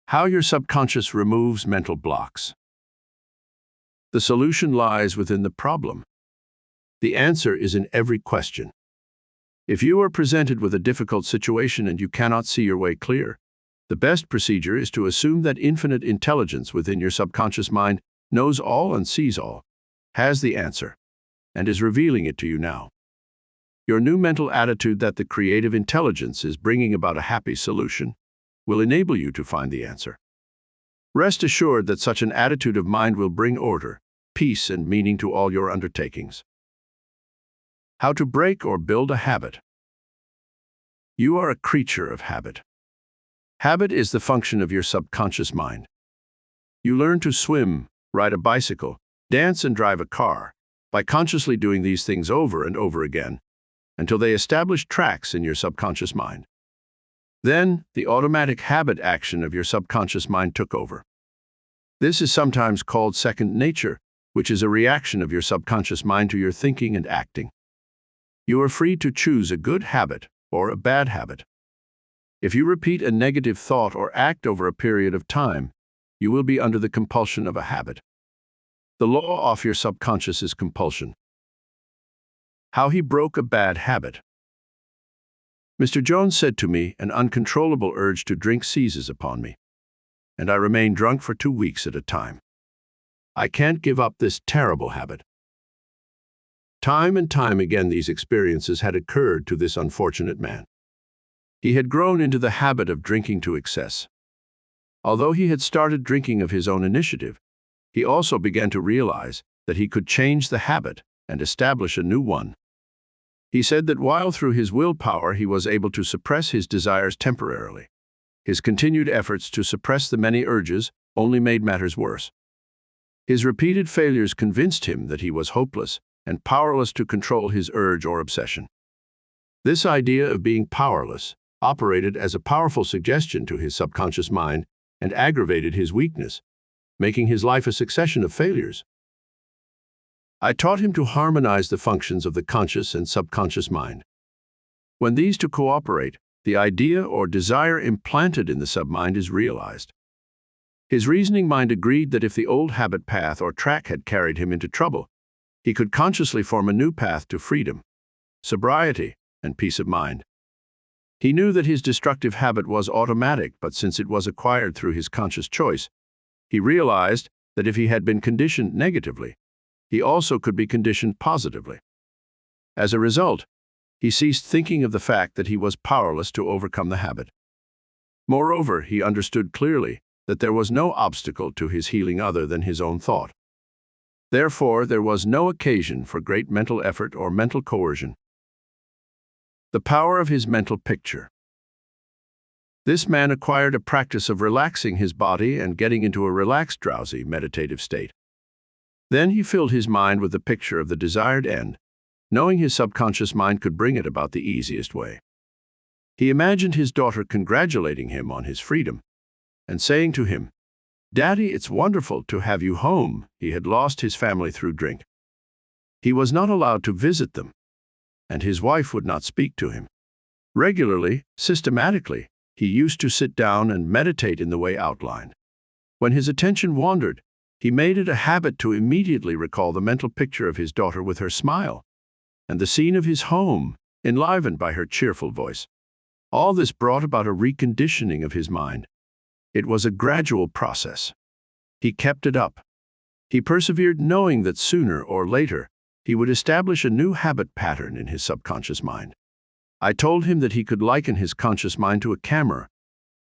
How your subconscious removes mental blocks. The solution lies within the problem. The answer is in every question. If you are presented with a difficult situation and you cannot see your way clear, the best procedure is to assume that infinite intelligence within your subconscious mind knows all and sees all, has the answer, and is revealing it to you now. Your new mental attitude that the creative intelligence is bringing about a happy solution will enable you to find the answer. Rest assured that such an attitude of mind will bring order, peace, and meaning to all your undertakings. How to break or build a habit. You are a creature of habit. Habit is the function of your subconscious mind. You learn to swim, ride a bicycle, dance, and drive a car by consciously doing these things over and over again until they establish tracks in your subconscious mind. Then, the automatic habit action of your subconscious mind took over. This is sometimes called second nature, which is a reaction of your subconscious mind to your thinking and acting. You are free to choose a good habit or a bad habit. If you repeat a negative thought or act over a period of time, you will be under the compulsion of a habit. The law of your subconscious is compulsion. How he broke a bad habit. Mr. Jones said to me, an uncontrollable urge to drink seizes upon me, and I remain drunk for 2 weeks at a time. I can't give up this terrible habit. Time and time again these experiences had occurred to this unfortunate man. He had grown into the habit of drinking to excess. Although he had started drinking of his own initiative, he also began to realize that he could change the habit and establish a new one. He said that while through his willpower he was able to suppress his desires temporarily, his continued efforts to suppress the many urges only made matters worse. His repeated failures convinced him that he was hopeless and powerless to control his urge or obsession. This idea of being powerless operated as a powerful suggestion to his subconscious mind and aggravated his weakness, making his life a succession of failures. I taught him to harmonize the functions of the conscious and subconscious mind. When these two cooperate, the idea or desire implanted in the submind is realized. His reasoning mind agreed that if the old habit path or track had carried him into trouble, he could consciously form a new path to freedom, sobriety, and peace of mind. He knew that his destructive habit was automatic, but since it was acquired through his conscious choice, he realized that if he had been conditioned negatively, he also could be conditioned positively. As a result, he ceased thinking of the fact that he was powerless to overcome the habit. Moreover, he understood clearly that there was no obstacle to his healing other than his own thought. Therefore, there was no occasion for great mental effort or mental coercion. The power of his mental picture. This man acquired a practice of relaxing his body and getting into a relaxed, drowsy, meditative state. Then he filled his mind with the picture of the desired end, knowing his subconscious mind could bring it about the easiest way. He imagined his daughter congratulating him on his freedom and saying to him, "Daddy, it's wonderful to have you home." He had lost his family through drink. He was not allowed to visit them, and his wife would not speak to him. Regularly, systematically, he used to sit down and meditate in the way outlined. When his attention wandered, he made it a habit to immediately recall the mental picture of his daughter with her smile, and the scene of his home, enlivened by her cheerful voice. All this brought about a reconditioning of his mind. It was a gradual process. He kept it up. He persevered, knowing that sooner or later he would establish a new habit pattern in his subconscious mind. I told him that he could liken his conscious mind to a camera,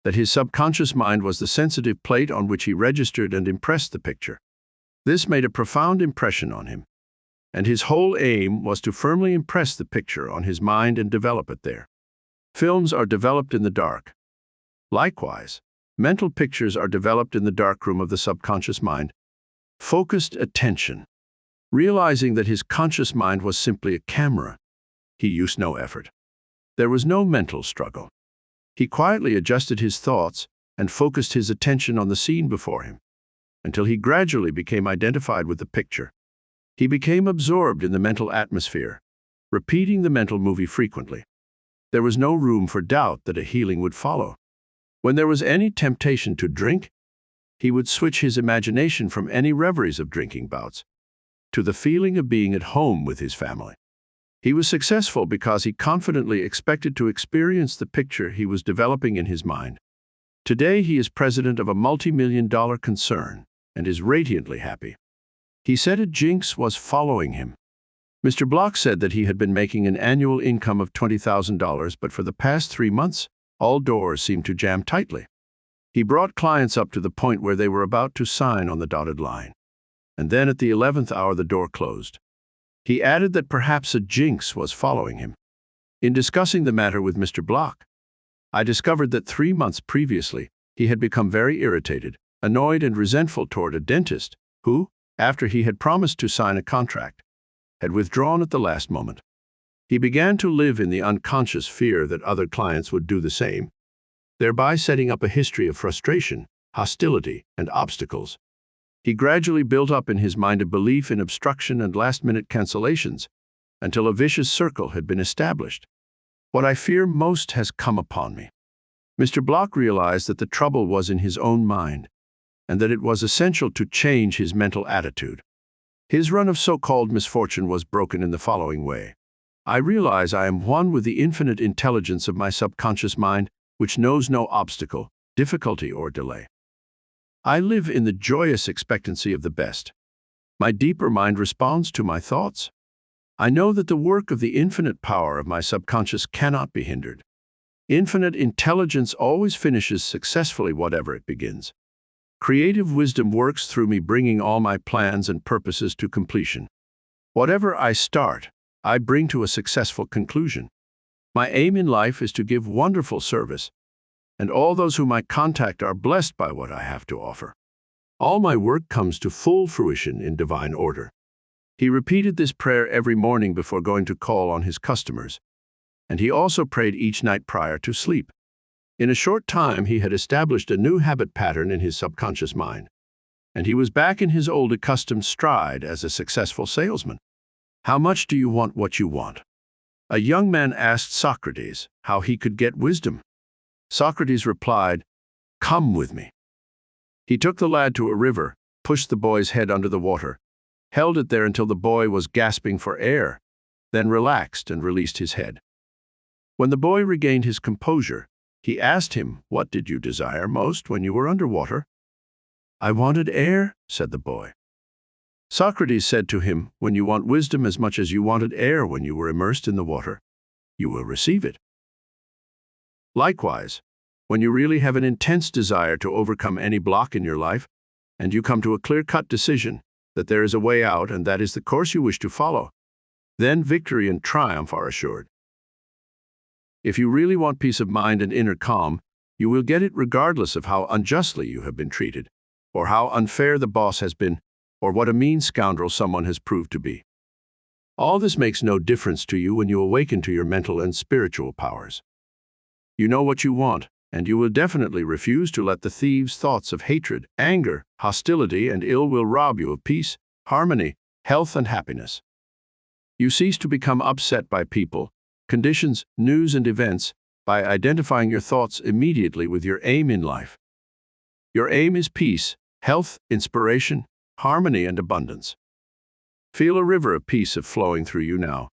that his subconscious mind was the sensitive plate on which he registered and impressed the picture. This made a profound impression on him, and his whole aim was to firmly impress the picture on his mind and develop it there. Films are developed in the dark. Likewise, mental pictures are developed in the darkroom of the subconscious mind. Focused attention. Realizing that his conscious mind was simply a camera, he used no effort. There was no mental struggle. He quietly adjusted his thoughts and focused his attention on the scene before him, until he gradually became identified with the picture. He became absorbed in the mental atmosphere, repeating the mental movie frequently. There was no room for doubt that a healing would follow. When there was any temptation to drink, he would switch his imagination from any reveries of drinking bouts to the feeling of being at home with his family. He was successful because he confidently expected to experience the picture he was developing in his mind. Today, he is president of a multi-million-dollar concern and is radiantly happy. He said a jinx was following him. Mr. Block said that he had been making an annual income of $20,000, but for the past 3 months, all doors seemed to jam tightly. He brought clients up to the point where they were about to sign on the dotted line. And then at the 11th hour, the door closed. He added that perhaps a jinx was following him. In discussing the matter with Mr. Block, I discovered that 3 months previously, he had become very irritated, annoyed, and resentful toward a dentist who, after he had promised to sign a contract, had withdrawn at the last moment. He began to live in the unconscious fear that other clients would do the same, thereby setting up a history of frustration, hostility, and obstacles. He gradually built up in his mind a belief in obstruction and last-minute cancellations until a vicious circle had been established. What I fear most has come upon me. Mr. Block realized that the trouble was in his own mind and that it was essential to change his mental attitude. His run of so-called misfortune was broken in the following way. I realize I am one with the infinite intelligence of my subconscious mind, which knows no obstacle, difficulty, or delay. I live in the joyous expectancy of the best. My deeper mind responds to my thoughts. I know that the work of the infinite power of my subconscious cannot be hindered. Infinite intelligence always finishes successfully whatever it begins. Creative wisdom works through me, bringing all my plans and purposes to completion. Whatever I start, I bring to a successful conclusion. My aim in life is to give wonderful service, and all those whom I contact are blessed by what I have to offer. All my work comes to full fruition in divine order. He repeated this prayer every morning before going to call on his customers, and he also prayed each night prior to sleep. In a short time, he had established a new habit pattern in his subconscious mind, and he was back in his old accustomed stride as a successful salesman. How much do you want what you want? A young man asked Socrates how he could get wisdom. Socrates replied, "Come with me." He took the lad to a river, pushed the boy's head under the water, held it there until the boy was gasping for air, then relaxed and released his head. When the boy regained his composure, he asked him, "What did you desire most when you were underwater?" "I wanted air," said the boy. Socrates said to him, "When you want wisdom as much as you wanted air when you were immersed in the water, you will receive it." Likewise, when you really have an intense desire to overcome any block in your life, and you come to a clear-cut decision that there is a way out and that is the course you wish to follow, then victory and triumph are assured. If you really want peace of mind and inner calm, you will get it regardless of how unjustly you have been treated, or how unfair the boss has been, or what a mean scoundrel someone has proved to be. All this makes no difference to you when you awaken to your mental and spiritual powers. You know what you want, and you will definitely refuse to let the thieves' thoughts of hatred, anger, hostility, and ill will rob you of peace, harmony, health, and happiness. You cease to become upset by people, conditions, news, and events by identifying your thoughts immediately with your aim in life. Your aim is peace, health, inspiration, harmony, and abundance. Feel a river of peace flowing through you now.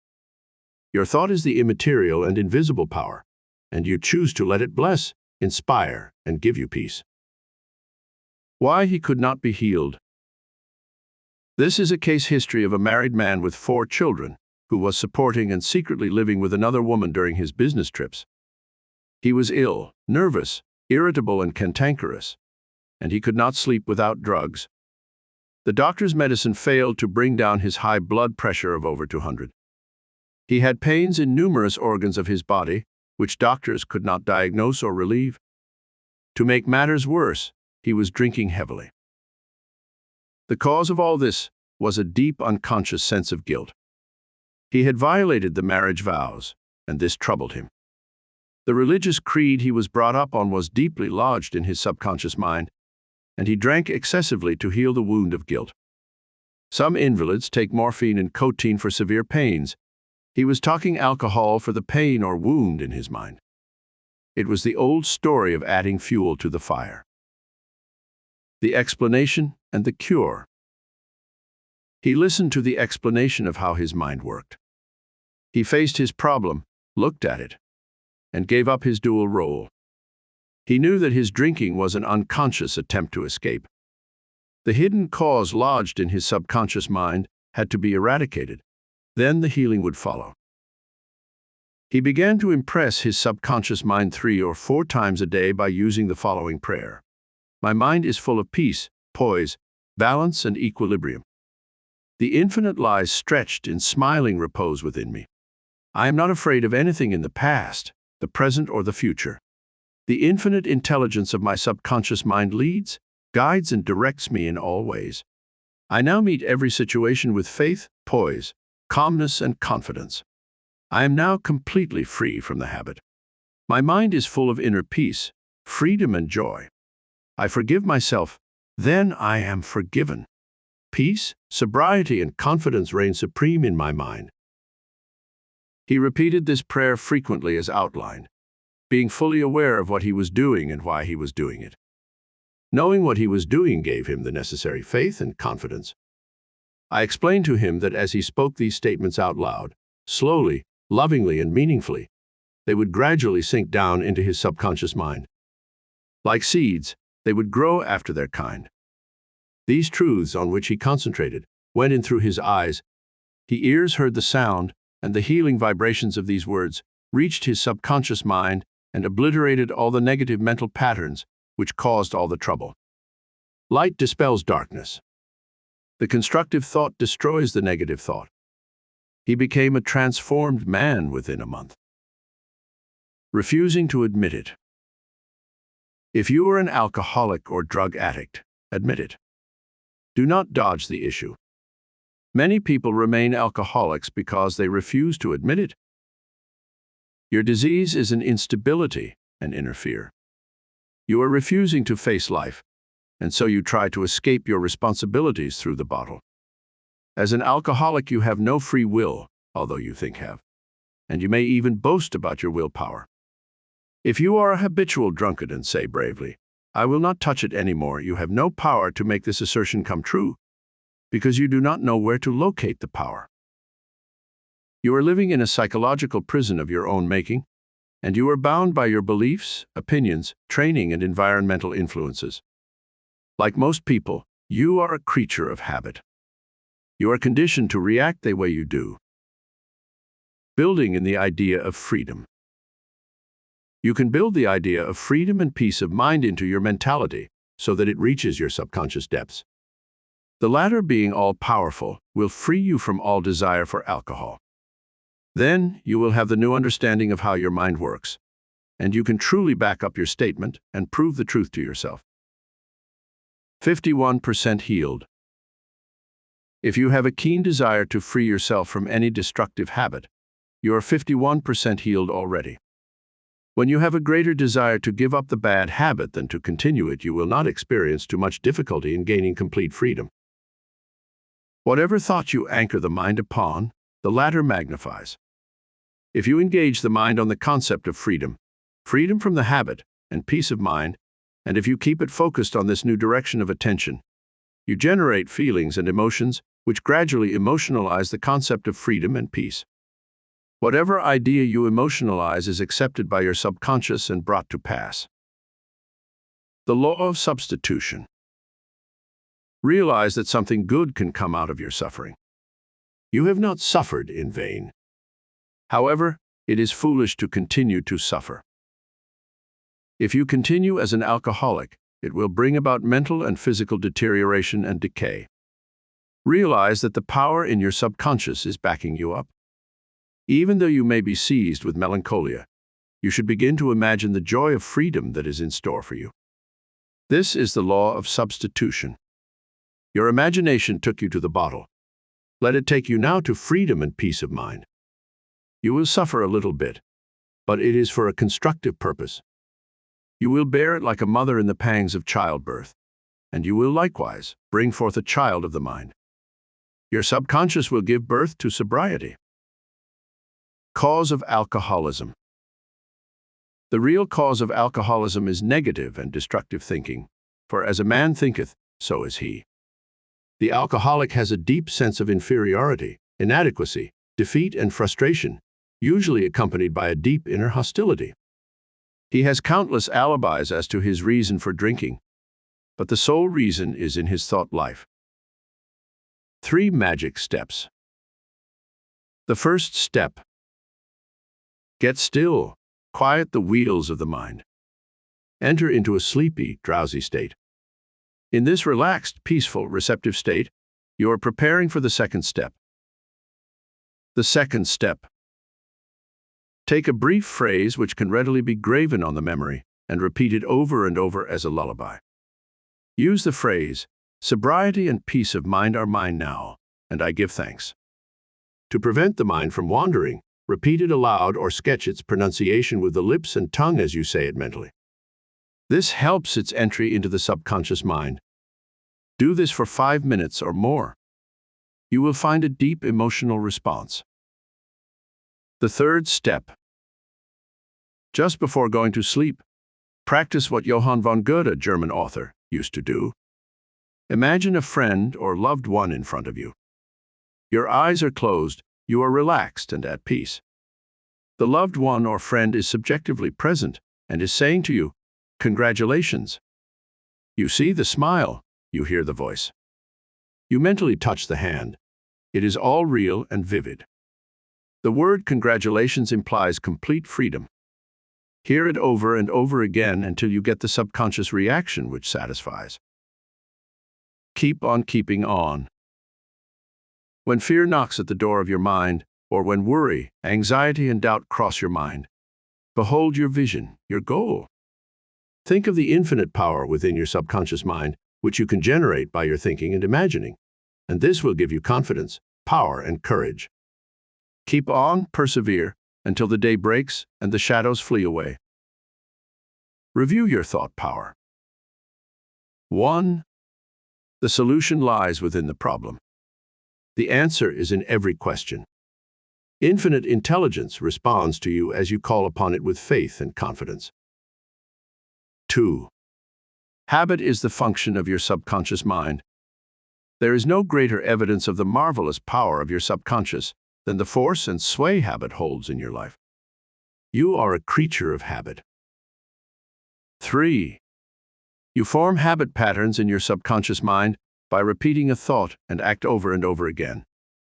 Your thought is the immaterial and invisible power, and you choose to let it bless, inspire, and give you peace. Why he could not be healed. This is a case history of a married man with 4 children who was supporting and secretly living with another woman during his business trips. He was ill, nervous, irritable, and cantankerous, and he could not sleep without drugs. The doctor's medicine failed to bring down his high blood pressure of over 200. He had pains in numerous organs of his body, which doctors could not diagnose or relieve. To make matters worse, he was drinking heavily. The cause of all this was a deep unconscious sense of guilt. He had violated the marriage vows, and this troubled him. The religious creed he was brought up on was deeply lodged in his subconscious mind, and he drank excessively to heal the wound of guilt. Some invalids take morphine and codeine for severe pains. He was talking alcohol for the pain or wound in his mind. It was the old story of adding fuel to the fire. The explanation and the cure. He listened to the explanation of how his mind worked. He faced his problem, looked at it, and gave up his dual role. He knew that his drinking was an unconscious attempt to escape. The hidden cause lodged in his subconscious mind had to be eradicated. Then the healing would follow. He began to impress his subconscious mind 3 or 4 times a day by using the following prayer. My mind is full of peace, poise, balance, and equilibrium. The infinite lies stretched in smiling repose within me. I am not afraid of anything in the past, the present, or the future. The infinite intelligence of my subconscious mind leads, guides, and directs me in all ways. I now meet every situation with faith, poise, calmness, and confidence. I am now completely free from the habit. My mind is full of inner peace, freedom, and joy. I forgive myself, then I am forgiven. Peace, sobriety, and confidence reign supreme in my mind. He repeated this prayer frequently as outlined, being fully aware of what he was doing and why he was doing it. Knowing what he was doing gave him the necessary faith and confidence. I explained to him that as he spoke these statements out loud, slowly, lovingly, and meaningfully, they would gradually sink down into his subconscious mind. Like seeds, they would grow after their kind. These truths on which he concentrated went in through his eyes. His ears heard the sound, and the healing vibrations of these words reached his subconscious mind and obliterated all the negative mental patterns which caused all the trouble. Light dispels darkness. The constructive thought destroys the negative thought. He became a transformed man within a month. Refusing to admit it. If you are an alcoholic or drug addict, admit it. Do not dodge the issue. Many people remain alcoholics because they refuse to admit it. Your disease is an instability, an inner fear. You are refusing to face life, and so you try to escape your responsibilities through the bottle. As an alcoholic, you have no free will, although you think have, and you may even boast about your willpower. If you are a habitual drunkard and say bravely, I will not touch it anymore, you have no power to make this assertion come true, because you do not know where to locate the power. You are living in a psychological prison of your own making, and you are bound by your beliefs, opinions, training, and environmental influences. Like most people, you are a creature of habit. You are conditioned to react the way you do. Building in the idea of freedom. You can build the idea of freedom and peace of mind into your mentality so that it reaches your subconscious depths. The latter, being all-powerful, will free you from all desire for alcohol. Then you will have the new understanding of how your mind works, and you can truly back up your statement and prove the truth to yourself. 51% healed. If you have a keen desire to free yourself from any destructive habit, you are 51% healed already. When you have a greater desire to give up the bad habit than to continue it, you will not experience too much difficulty in gaining complete freedom. Whatever thought you anchor the mind upon, the latter magnifies. If you engage the mind on the concept of freedom, freedom from the habit, and peace of mind, and if you keep it focused on this new direction of attention, you generate feelings and emotions which gradually emotionalize the concept of freedom and peace. Whatever idea you emotionalize is accepted by your subconscious and brought to pass. The law of substitution. Realize that something good can come out of your suffering. You have not suffered in vain. However, it is foolish to continue to suffer. If you continue as an alcoholic, it will bring about mental and physical deterioration and decay. Realize that the power in your subconscious is backing you up. Even though you may be seized with melancholia, you should begin to imagine the joy of freedom that is in store for you. This is the law of substitution. Your imagination took you to the bottle. Let it take you now to freedom and peace of mind. You will suffer a little bit, but it is for a constructive purpose. You will bear it like a mother in the pangs of childbirth, and you will likewise bring forth a child of the mind. Your subconscious will give birth to sobriety. Cause of alcoholism. The real cause of alcoholism is negative and destructive thinking, for as a man thinketh, so is he. The alcoholic has a deep sense of inferiority, inadequacy, defeat, and frustration, usually accompanied by a deep inner hostility. He has countless alibis as to his reason for drinking, but the sole reason is in his thought life. 3 magic steps. The first step: get still, quiet the wheels of the mind. Enter into a sleepy, drowsy state. In this relaxed, peaceful, receptive state, you are preparing for the second step. The second step: take a brief phrase which can readily be graven on the memory and repeat it over and over as a lullaby. Use the phrase, "Sobriety and peace of mind are mine now, and I give thanks." To prevent the mind from wandering, repeat it aloud or sketch its pronunciation with the lips and tongue as you say it mentally. This helps its entry into the subconscious mind. Do this for 5 minutes or more. You will find a deep emotional response. The third step: just before going to sleep, practice what Johann von Goethe, a German author, used to do. Imagine a friend or loved one in front of you. Your eyes are closed, you are relaxed and at peace. The loved one or friend is subjectively present and is saying to you, "Congratulations." You see the smile, you hear the voice. You mentally touch the hand. It is all real and vivid. The word congratulations implies complete freedom. Hear it over and over again until you get the subconscious reaction which satisfies. Keep on keeping on. When fear knocks at the door of your mind, or when worry, anxiety, and doubt cross your mind, behold your vision, your goal. Think of the infinite power within your subconscious mind, which you can generate by your thinking and imagining, and this will give you confidence, power, and courage. Keep on, persevere, until the day breaks and the shadows flee away. Review your thought power. 1. The solution lies within the problem. The answer is in every question. Infinite intelligence responds to you as you call upon it with faith and confidence. 2. Habit is the function of your subconscious mind. There is no greater evidence of the marvelous power of your subconscious than the force and sway habit holds in your life. You are a creature of habit. 3. You form habit patterns in your subconscious mind by repeating a thought and act over and over again,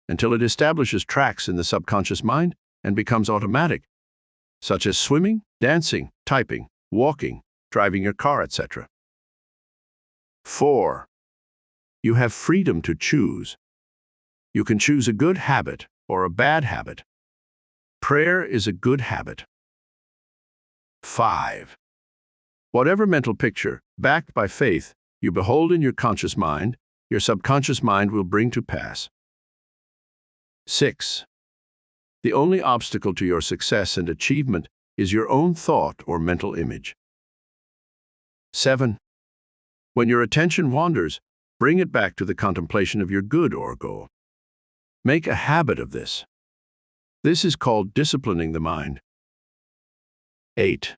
until it establishes tracks in the subconscious mind and becomes automatic, such as swimming, dancing, typing, walking, driving your car, etc. 4. You have freedom to choose. You can choose a good habit or a bad habit. Prayer is a good habit. 5. Whatever mental picture, backed by faith, you behold in your conscious mind, your subconscious mind will bring to pass. 6. The only obstacle to your success and achievement is your own thought or mental image. 7. When your attention wanders, bring it back to the contemplation of your good or goal. Make a habit of this. This is called disciplining the mind. 8.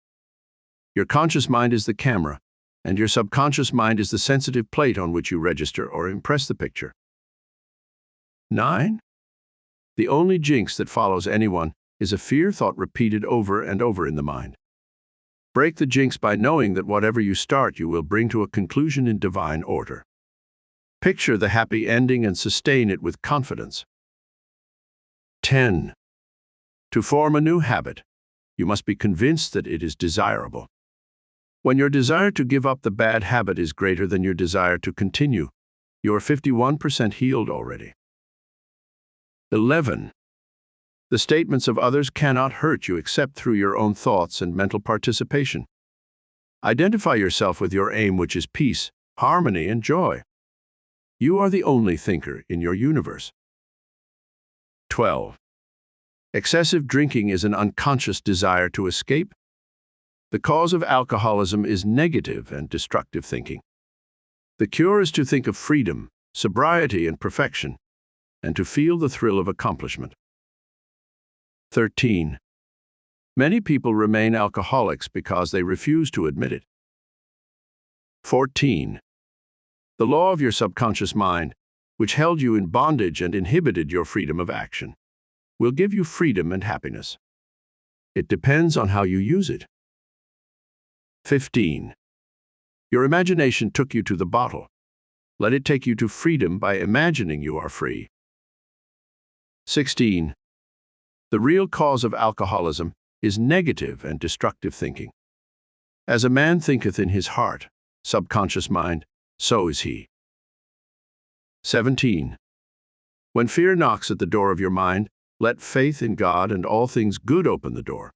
Your conscious mind is the camera, and your subconscious mind is the sensitive plate on which you register or impress the picture. 9. The only jinx that follows anyone is a fear thought repeated over and over in the mind. Break the jinx by knowing that whatever you start you will bring to a conclusion in divine order. Picture the happy ending and sustain it with confidence. 10. To form a new habit, you must be convinced that it is desirable. When your desire to give up the bad habit is greater than your desire to continue, you are 51% healed already. 11. The statements of others cannot hurt you except through your own thoughts and mental participation. Identify yourself with your aim, which is peace, harmony, and joy. You are the only thinker in your universe. 12. Excessive drinking is an unconscious desire to escape. The cause of alcoholism is negative and destructive thinking. The cure is to think of freedom, sobriety, and perfection, and to feel the thrill of accomplishment. 13. Many people remain alcoholics because they refuse to admit it. 14. The law of your subconscious mind, which held you in bondage and inhibited your freedom of action, will give you freedom and happiness. It depends on how you use it. 15. Your imagination took you to the bottle. Let it take you to freedom by imagining you are free. 16. The real cause of alcoholism is negative and destructive thinking. As a man thinketh in his heart, subconscious mind, so is he. 17. When fear knocks at the door of your mind, let faith in God and all things good open the door.